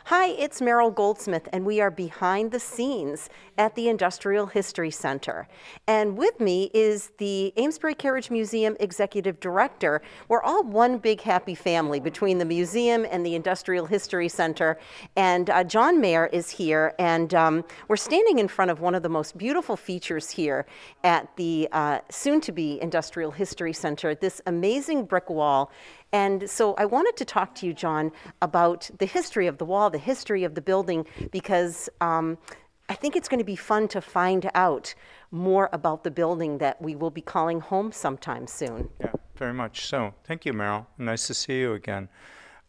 Hi, it's Meryl Goldsmith, and we are behind the scenes at the Industrial History Center. And with me is the Amesbury Carriage Museum Executive Director. We're all one big happy family between the museum and the Industrial History Center. And John Mayer is here, and we're standing in front of one of the most beautiful features here at the soon-to-be Industrial History Center, this amazing brick wall. And so I wanted to talk to you, John, about the history of the wall, the history of the building, because I think it's going to be fun to find out more about the building that we will be calling home sometime soon. Yeah, very much so. Thank you, Meryl. Nice to see you again.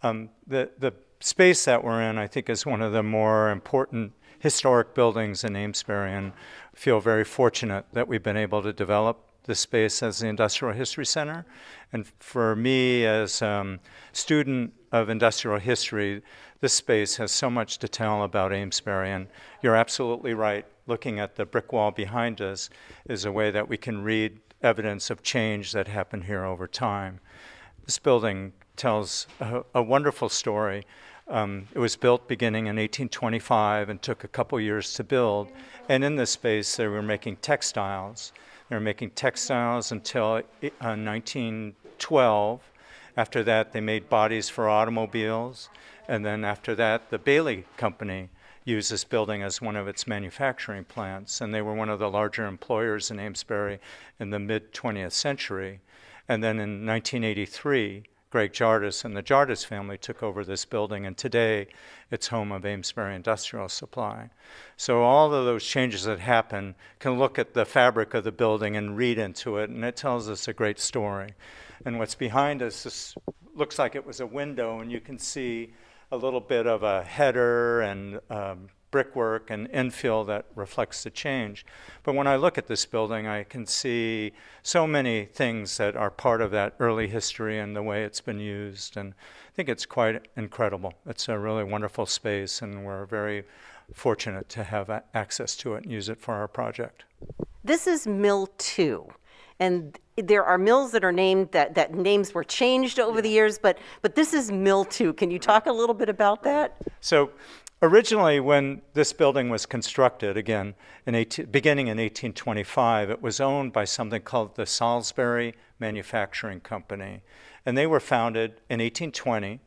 The space that we're in, I think, is one of the more important historic buildings in Amesbury, and I feel very fortunate that we've been able to develop this space as the Industrial History Center. And for me, as a student of industrial history, this space has so much to tell about Amesbury. And you're absolutely right. Looking at the brick wall behind us is a way that we can read evidence of change that happened here over time. This building tells a wonderful story. It was built beginning in 1825 and took a couple years to build. And in this space, they were making textiles. They were making textiles until 1912. After that, they made bodies for automobiles. And then after that, the Bailey Company used this building as one of its manufacturing plants. And they were one of the larger employers in Amesbury in the mid-20th century. And then in 1983, Greg Jardis and the Jardis family took over this building, and today it's home of Amesbury Industrial Supply. So all of those changes that happen can look at the fabric of the building and read into it, and it tells us a great story. And what's behind us this looks like it was a window, and you can see a little bit of a header and brickwork and infill that reflects the change. But when I look at this building, I can see so many things that are part of that early history and the way it's been used. And I think it's quite incredible. It's a really wonderful space, and we're very fortunate to have access to it and use it for our project. This is Mill 2. And there are mills that are named, that names were changed over the years, but this is Mill 2. Can you talk a little bit about that? So originally, when this building was constructed, again, beginning in 1825, it was owned by something called the Salisbury Manufacturing Company. And they were founded in 1820.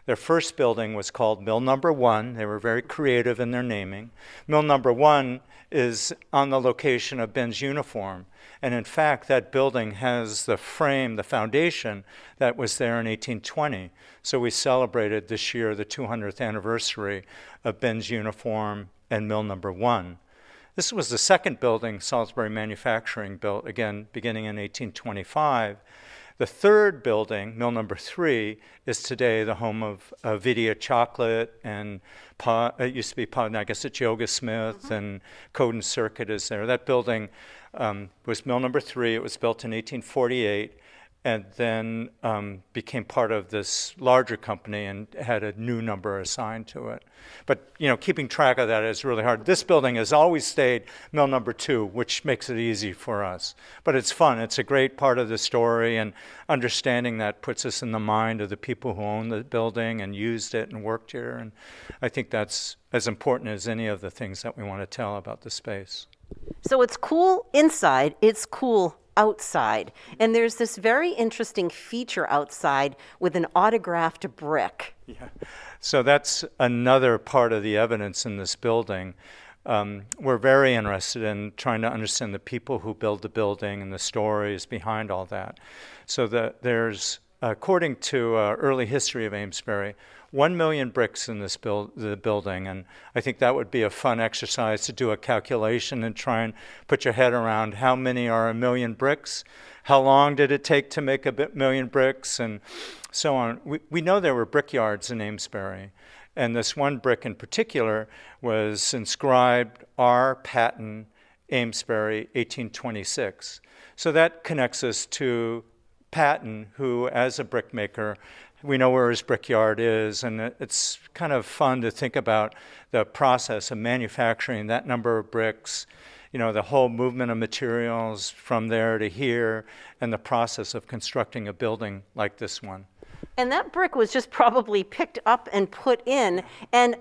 Their first building was called Mill Number 1. They were very creative in their naming. Mill Number 1 is on the location of Ben's uniform. And in fact, that building has the frame, the foundation that was there in 1820. So we celebrated this year the 200th anniversary of Ben's uniform and Mill Number 1. This was the second building Salisbury Manufacturing built, again, beginning in 1825. The third building, Mill Number 3, is today the home of Vidia Chocolate, and it used to be, I guess it's Yoga Smith, and Code and Circuit is there. That building was Mill Number 3. It was built in 1848, and then became part of this larger company and had a new number assigned to it. But, you know, keeping track of that is really hard. This building has always stayed Mill Number 2, which makes it easy for us. But it's fun. It's a great part of the story, and understanding that puts us in the mind of the people who owned the building and used it and worked here. And I think that's as important as any of the things that we want to tell about the space. So it's cool inside, it's cool outside. And there's this very interesting feature outside with an autographed brick. Yeah. So that's another part of the evidence in this building. We're very interested in trying to understand the people who build the building and the stories behind all that. So there's, according to early history of Amesbury, 1 million bricks in this the building, and I think that would be a fun exercise to do a calculation and try and put your head around how many are 1 million bricks, how long did it take to make a million bricks, and so on. We know there were brickyards in Amesbury, and this one brick in particular was inscribed R. Patton, Amesbury, 1826. So that connects us to Patton, who, as a brickmaker, we know where his brickyard is, and it's kind of fun to think about the process of manufacturing that number of bricks, you know, the whole movement of materials from there to here, and the process of constructing a building like this one. And that brick was just probably picked up and put in, and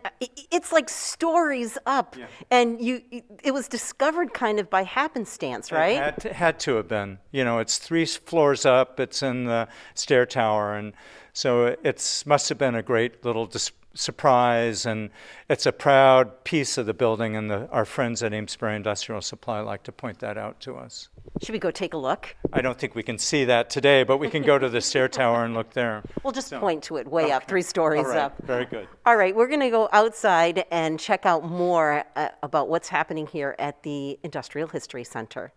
it's like stories up. Yeah. And it was discovered kind of by happenstance, right? It had to have been. You know, it's 3 floors up. It's in the stair tower, and so it must have been a great little surprise, and it's a proud piece of the building, and our friends at Amesbury Industrial Supply like to point that out to us. Should we go take a look? I don't think we can see that today, but we can go to the stair tower and look there. We'll just point to it way up, 3 stories All right, up. very good. All right, we're going to go outside and check out more about what's happening here at the Industrial History Center.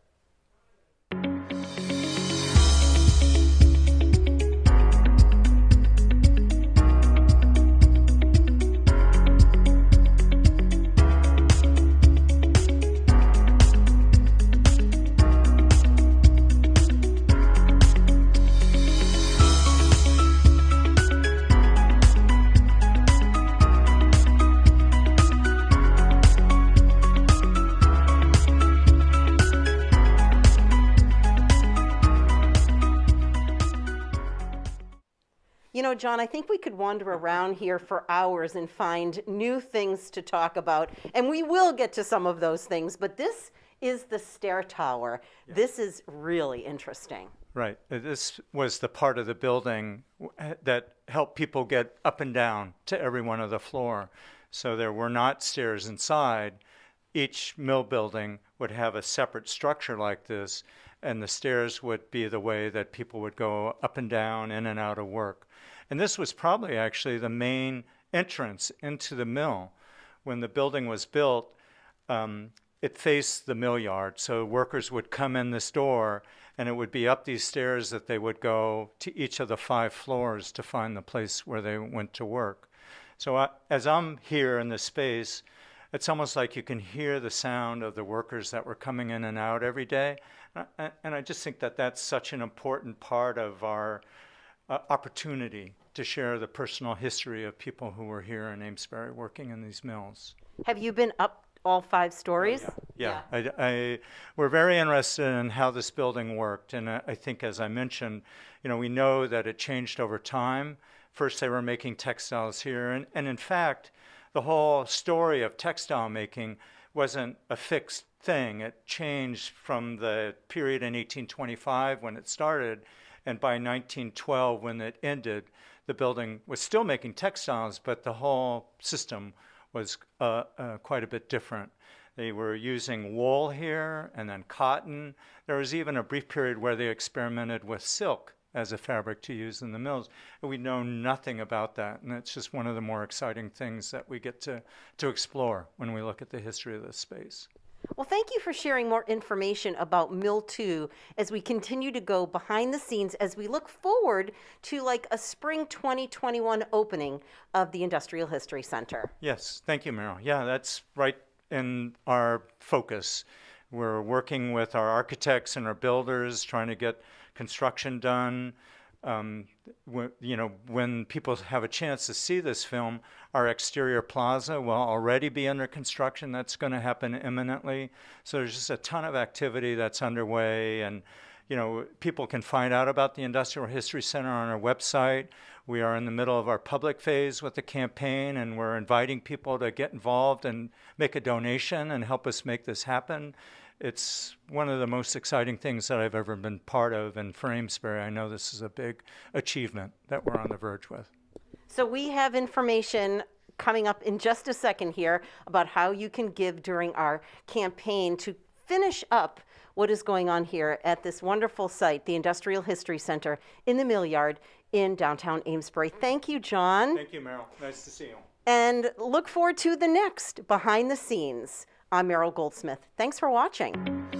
You know, John, I think we could wander around here for hours and find new things to talk about, and we will get to some of those things, but this is the stair tower. Yeah. This is really interesting. Right. This was the part of the building that helped people get up and down to every one of the floor. So there were not stairs inside. Each mill building would have a separate structure like this, and the stairs would be the way that people would go up and down, in and out of work. And this was probably actually the main entrance into the mill. When the building was built, it faced the mill yard. So workers would come in this door, and it would be up these stairs that they would go to each of the 5 floors to find the place where they went to work. So as I'm here in this space, it's almost like you can hear the sound of the workers that were coming in and out every day. And I just think that that's such an important part of our opportunity to share the personal history of people who were here in Amesbury working in these mills. Have you been up all 5 stories? Yeah. We're very interested in how this building worked, and I think, as I mentioned, you know, we know that it changed over time. First, they were making textiles here, and in fact, the whole story of textile making wasn't a fixed thing. It changed from the period in 1825 when it started, and by 1912 when it ended, the building was still making textiles, but the whole system was quite a bit different. They were using wool here and then cotton. There was even a brief period where they experimented with silk as a fabric to use in the mills. And we know nothing about that, and it's just one of the more exciting things that we get to explore when we look at the history of this space. Well, thank you for sharing more information about Mill 2 as we continue to go behind the scenes as we look forward to like a spring 2021 opening of the Industrial History Center. Yes, thank you, Meryl. Yeah, that's right in our focus. We're working with our architects and our builders, trying to get construction done. When people have a chance to see this film, our exterior plaza will already be under construction. That's going to happen imminently. So there's just a ton of activity that's underway, and people can find out about the Industrial History Center on our website. We are in the middle of our public phase with the campaign, and we're inviting people to get involved and make a donation and help us make this happen. It's one of the most exciting things that I've ever been part of, and for Amesbury, I know this is a big achievement that we're on the verge with. So we have information coming up in just a second here about how you can give during our campaign to finish up what is going on here at this wonderful site, the Industrial History Center in the Mill Yard in downtown Amesbury. Thank you, John. Thank you, Meryl. Nice to see you. And look forward to the next Behind the Scenes. I'm Meryl Goldsmith. Thanks for watching.